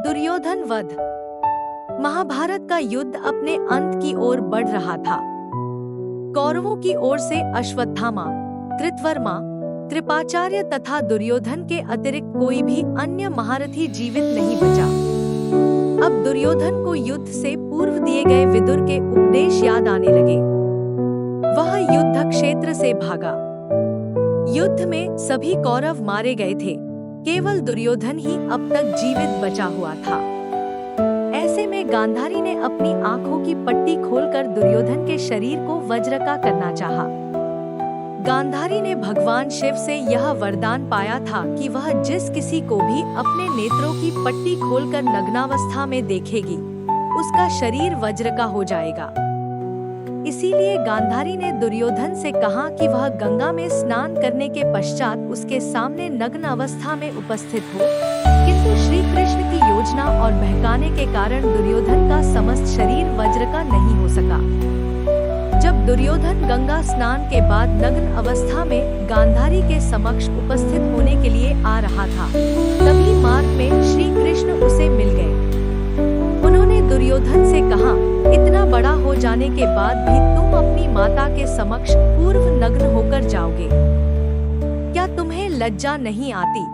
दुर्योधन वध। महाभारत का युद्ध अपने अंत की ओर बढ़ रहा था। कौरवों की ओर से अश्वत्थामा, कृतवर्मा, कृपाचार्य तथा दुर्योधन के अतिरिक्त कोई भी अन्य महारथी जीवित नहीं बचा। अब दुर्योधन को युद्ध से पूर्व दिए गए विदुर के उपदेश याद आने लगे। वह युद्ध क्षेत्र से भागा। युद्ध में सभी कौरव मारे गए थे, केवल दुर्योधन ही अब तक जीवित बचा हुआ था। ऐसे में गांधारी ने अपनी आंखों की पट्टी खोलकर दुर्योधन के शरीर को वज्रका करना चाहा। गांधारी ने भगवान शिव से यह वरदान पाया था कि वह जिस किसी को भी अपने नेत्रों की पट्टी खोलकर नग्नावस्था में देखेगी, उसका शरीर वज्रका हो जाएगा। इसीलिए गांधारी ने दुर्योधन से कहा कि वह गंगा में स्नान करने के पश्चात उसके सामने नग्न अवस्था में उपस्थित हो, किंतु श्री कृष्ण की योजना और बहकाने के कारण दुर्योधन का समस्त शरीर वज्रका नहीं हो सका। जब दुर्योधन गंगा स्नान के बाद नग्न अवस्था में गांधारी के समक्ष उपस्थित होने के लिए आ रहा था, तभी मार्ग में श्री कृष्ण उसे मिल गए। उन्होंने दुर्योधन से कहा, इतना बड़ा हो जाने के बाद भी तुम अपनी माता के समक्ष पूर्व नग्न होकर जाओगे, क्या तुम्हें लज्जा नहीं आती?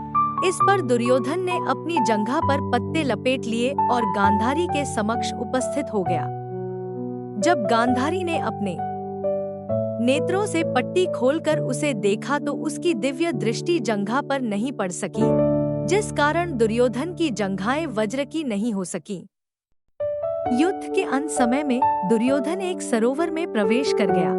इस पर दुर्योधन ने अपनी जंघा पर पत्ते लपेट लिए और गांधारी के समक्ष उपस्थित हो गया। जब गांधारी ने अपने नेत्रों से पट्टी खोलकर उसे देखा तो उसकी दिव्य दृष्टि जंघा पर नहीं पड़ सकी, जिस कारण दुर्योधन की जंघाएं वज्र की नहीं हो सकी। युद्ध के अंत समय में दुर्योधन एक सरोवर में प्रवेश कर गया।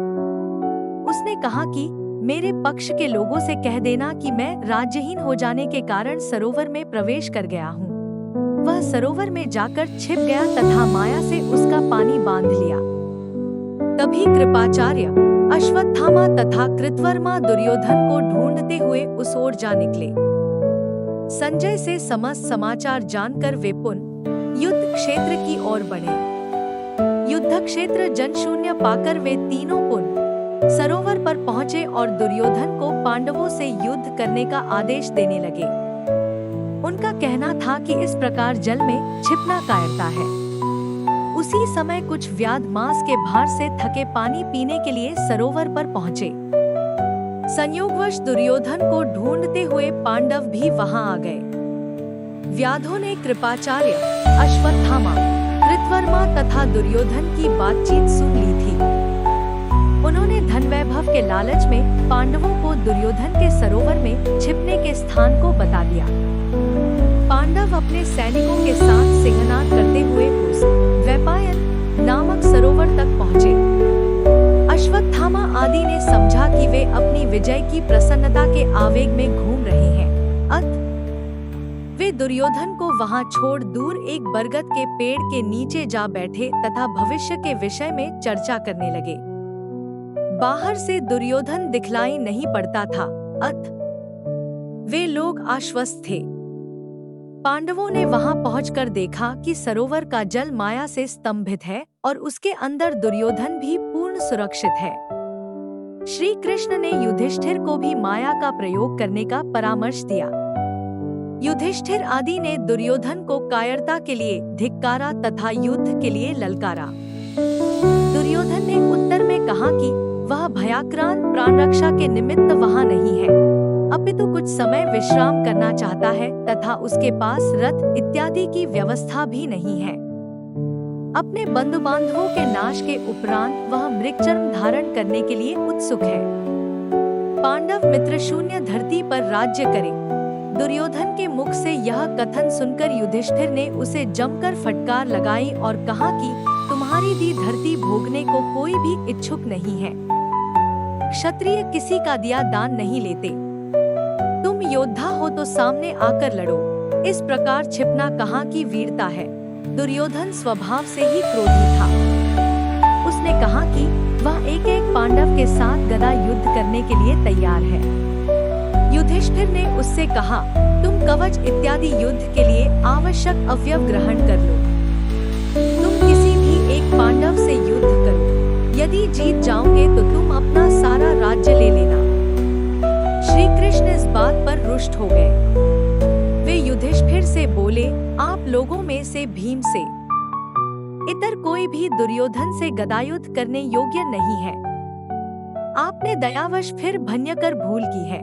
उसने कहा कि मेरे पक्ष के लोगों से कह देना कि मैं राज्यहीन हो जाने के कारण सरोवर में प्रवेश कर गया हूँ। वह सरोवर में जाकर छिप गया तथा माया से उसका पानी बांध लिया। तभी कृपाचार्य, अश्वत्थामा तथा कृतवर्मा दुर्योधन को ढूंढते हुए उस ओर जा निकले। संजय से समस्त समाचार जानकर वे पुनः युद्ध क्षेत्र की ओर बढ़े। युद्ध क्षेत्र जनशून्य पाकर वे तीनों पुनः सरोवर पर पहुंचे और दुर्योधन को पांडवों से युद्ध करने का आदेश देने लगे। उनका कहना था कि इस प्रकार जल में छिपना कायरता है। उसी समय कुछ व्याध मांस के भार से थके पानी पीने के लिए सरोवर पर पहुंचे। संयोगवश दुर्योधन को ढूंढते हुए पांडव भी वहां आ गए। व्याधों ने कृपाचार्य, अश्वत्थामा, कृतवर्मा तथा दुर्योधन की बातचीत सुन ली थी। उन्होंने धन वैभव के लालच में पांडवों को दुर्योधन के सरोवर में छिपने के स्थान को बता दिया। पांडव अपने सैनिकों के साथ सिंहनाद करते हुए उस वैपायन नामक सरोवर तक पहुँचे। अश्वत्थामा आदि ने समझा कि वे अपनी विजय की प्रसन्नता के आवेग में घूम रहे हैं, अतः वे दुर्योधन को वहां छोड़ दूर एक बरगद के पेड़ के नीचे जा बैठे तथा भविष्य के विषय में चर्चा करने लगे। बाहर से दुर्योधन दिखलाई नहीं पड़ता था, अतः वे लोग आश्वस्त थे। पांडवों ने वहां पहुंचकर देखा कि सरोवर का जल माया से स्तंभित है और उसके अंदर दुर्योधन भी पूर्ण सुरक्षित है। श्री कृष्ण ने युधिष्ठिर को भी माया का प्रयोग करने का परामर्श दिया। युधिष्ठिर आदि ने दुर्योधन को कायरता के लिए धिक्कारा तथा युद्ध के लिए ललकारा। दुर्योधन ने उत्तर में कहा कि वह भयाक्रांत प्राण रक्षा के निमित्त वहां नहीं है, अपितु कुछ समय विश्राम करना चाहता है तथा उसके पास रथ इत्यादि की व्यवस्था भी नहीं है। अपने बंधु बांधवों के नाश के उपरांत वह मृगचर्म धारण करने के लिए उत्सुक है। पांडव मित्र शून्य धरती पर राज्य करे। दुर्योधन के मुख से यह कथन सुनकर युधिष्ठिर ने उसे जमकर फटकार लगाई और कहा कि तुम्हारी दी धरती भोगने को कोई भी इच्छुक नहीं है। क्षत्रिय किसी का दिया दान नहीं लेते। तुम योद्धा हो तो सामने आकर लड़ो। इस प्रकार छिपना कहाँ की वीरता है। दुर्योधन स्वभाव से ही क्रोधी था। उसने कहा कि वह एक एक पांडव के साथ गदा युद्ध करने के लिए तैयार है। युधिष्ठिर ने उससे कहा, तुम कवच इत्यादि युद्ध के लिए आवश्यक अवयव ग्रहण कर लो। तुम किसी भी एक पांडव से युद्ध करो। यदि जीत जाओगे तो तुम अपना सारा राज्य ले लेना। श्री कृष्ण इस बात पर रुष्ट हो गए। वे युधिष्ठिर फिर से बोले, आप लोगों में से भीम से इतर कोई भी दुर्योधन से गदायुद्ध करने योग्य नहीं है। आपने दयावश फिर भयंकर भूल की है।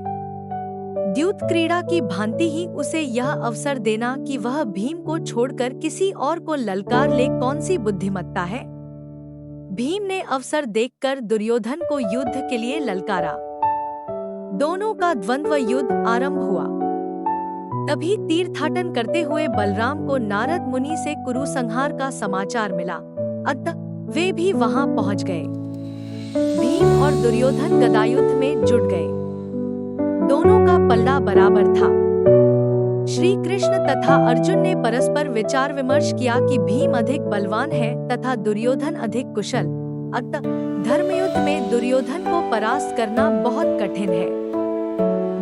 द्यूत क्रीड़ा की भांति ही उसे यह अवसर देना कि वह भीम को छोड़कर किसी और को ललकार ले, कौन सी बुद्धिमत्ता है। भीम ने अवसर देखकर दुर्योधन को युद्ध के लिए ललकारा। दोनों का द्वंद्व युद्ध आरंभ हुआ। तभी तीर्थाटन करते हुए बलराम को नारद मुनि से कुरु संहार का समाचार मिला, अतः वे भी वहां पहुंच गए। भीम और दुर्योधन गदायुद्ध में जुट गए। दोनों का पल्ला बराबर था। श्री कृष्ण तथा अर्जुन ने परस्पर विचार विमर्श किया कि भीम अधिक बलवान है तथा दुर्योधन अधिक कुशल, अतः धर्मयुद्ध में दुर्योधन को परास्त करना बहुत कठिन है।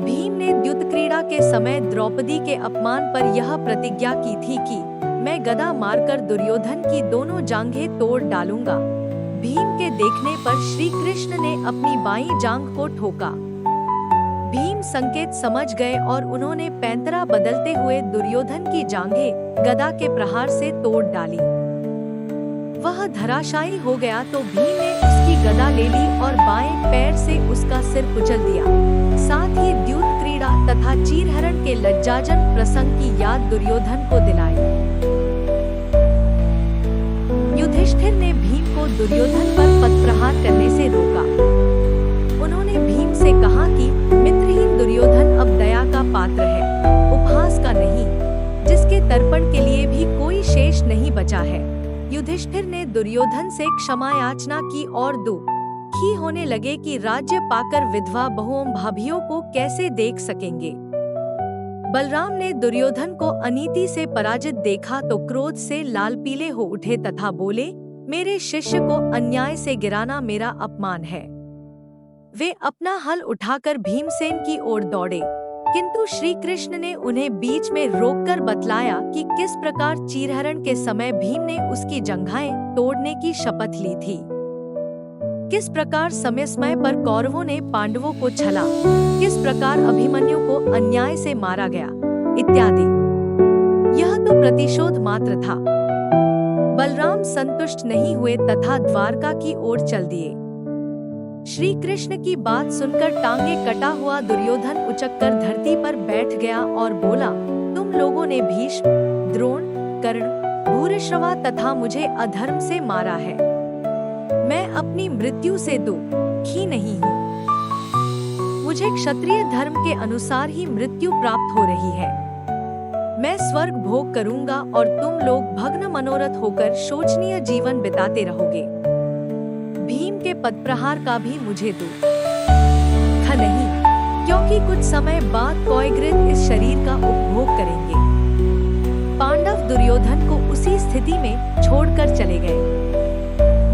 भीम ने द्युत क्रीड़ा के समय द्रौपदी के अपमान पर यह प्रतिज्ञा की थी कि मैं गदा मारकर दुर्योधन की दोनों जांघें तोड़ डालूंगा। भीम के देखने पर श्री कृष्ण ने अपनी बाईं जांघ को ठोका। भीम संकेत समझ गए और उन्होंने पैंतरा बदलते हुए दुर्योधन की जांघें गदा के प्रहार से तोड़ डाली। वह धराशायी हो गया तो भीम ने उसकी गदा ले ली और बाएं पैर से उसका सिर कुचल दिया। साथ ही द्यूत क्रीड़ा तथा चीरहरण के लज्जाजनक प्रसंग की याद दुर्योधन को दिलाई। युधिष्ठिर ने भीम को दुर्योधन पर पथप्रहार करने से रोका। उन्होंने भीम से कहा कि मित्रहीन दुर्योधन अब दया का पात्र है, उपहास का नहीं, जिसके तर्पण के लिए भी कोई शेष नहीं बचा है। युधिष्ठिर ने दुर्योधन से क्षमा याचना की और दुखी होने लगे कि राज्य पाकर विधवा बहुओं भाभियों को कैसे देख सकेंगे। बलराम ने दुर्योधन को अनीति से पराजित देखा तो क्रोध से लाल पीले हो उठे तथा बोले, मेरे शिष्य को अन्याय से गिराना मेरा अपमान है। वे अपना हल उठाकर भीमसेन की ओर दौड़े, किंतु श्री कृष्ण ने उन्हें बीच में रोककर बतलाया कि किस प्रकार चीरहरण के समय भीम ने उसकी जंघाएं तोड़ने की शपथ ली थी, किस प्रकार समय समय पर कौरवों ने पांडवों को छला, किस प्रकार अभिमन्यु को अन्याय से मारा गया इत्यादि। यह तो प्रतिशोध मात्र था। बलराम संतुष्ट नहीं हुए तथा द्वारका की ओर चल दिए। श्री कृष्ण की बात सुनकर टांगे कटा हुआ दुर्योधन उचककर धरती पर बैठ गया और बोला, तुम लोगों ने भीष्म, द्रोण, कर्ण, भूरिश्रवा तथा मुझे अधर्म से मारा है। मैं अपनी मृत्यु से दुखी नहीं हूँ। मुझे क्षत्रिय धर्म के अनुसार ही मृत्यु प्राप्त हो रही है। मैं स्वर्ग भोग करूंगा और तुम लोग भग्न मनोरथ होकर शोचनीय जीवन बिताते रहोगे। भीम के पदप्रहार का भी मुझे दुख नहीं, क्योंकि कुछ समय बाद कोयगृध इस शरीर का उपभोग करेंगे। पांडव दुर्योधन को उसी स्थिति में छोड़कर चले गए।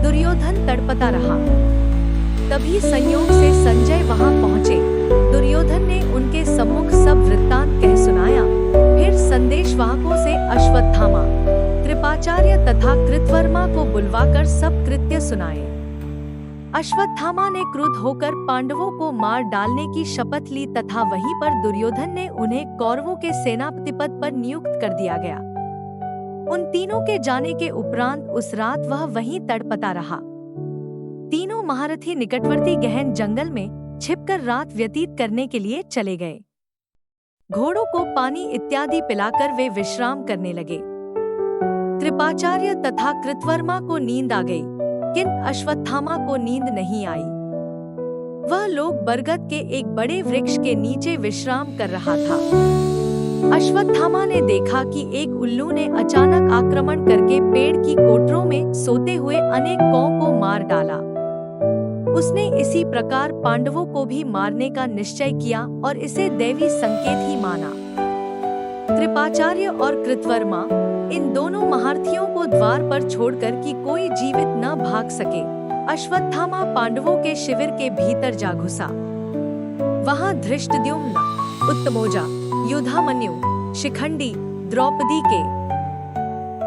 दुर्योधन तड़पता रहा। तभी संयोग से संजय वहां पहुंचे। दुर्योधन ने उनके सम्मुख सब वृत्तांत कह सुनाया। फिर संदेशवाहकों से अश्वत्थामा, कृपाचार्य तथा कृतवर्मा को बुलवाकर सब कृत्य सुनाए। अश्वत्थामा ने क्रुद्ध होकर पांडवों को मार डालने की शपथ ली तथा वहीं पर दुर्योधन ने उन्हें कौरवों के सेनापति पद पर नियुक्त कर दिया गया। उन तीनों के जाने के उपरांत उस रात वह वहीं तड़पता रहा। तीनों महारथी निकटवर्ती गहन जंगल में छिपकर रात व्यतीत करने के लिए चले गए। घोड़ों को पानी इत्यादि पिलाकर वे विश्राम करने लगे। कृपाचार्य तथा कृतवर्मा को नींद आ गई, किंतु अश्वत्थामा को नींद नहीं आई। वह लोग बरगद के एक बड़े वृक्ष के नीचे विश्राम कर रहा था। अश्वत्थामा ने देखा कि एक उल्लू ने अचानक आक्रमण करके पेड़ की कोठरों में सोते हुए अनेक कौओं को मार डाला। उसने इसी प्रकार पांडवों को भी मारने का निश्चय किया और इसे दैवी संकेत ही माना। कृपाचार्य और कृतवर्मा, इन दोनों महारथियों को द्वार पर छोड़कर कि कोई जीवित न भाग सके, अश्वत्थामा पांडवों के शिविर के भीतर जा घुसा। वहां धृष्टद्युम्न, उत्तमोजा, युधामन्यु, शिखंडी, द्रौपदी के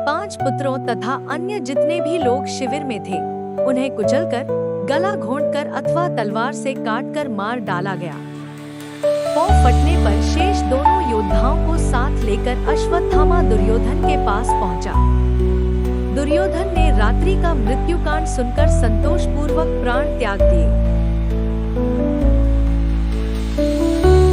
5 पुत्रों तथा अन्य जितने भी लोग शिविर में थे, उन्हें कुचलकर, गला घोंटकर अथवा तलवार से काटकर मार डाला गया। पौ फटने पर शेष दोनों योद्धाओं को साथ लेकर अश्वत्थामा दुर्योधन के पास पहुंचा। दुर्योधन ने रात्रि का मृत्युकांड सुनकर संतोषपूर्वक प्राण त्याग दिए।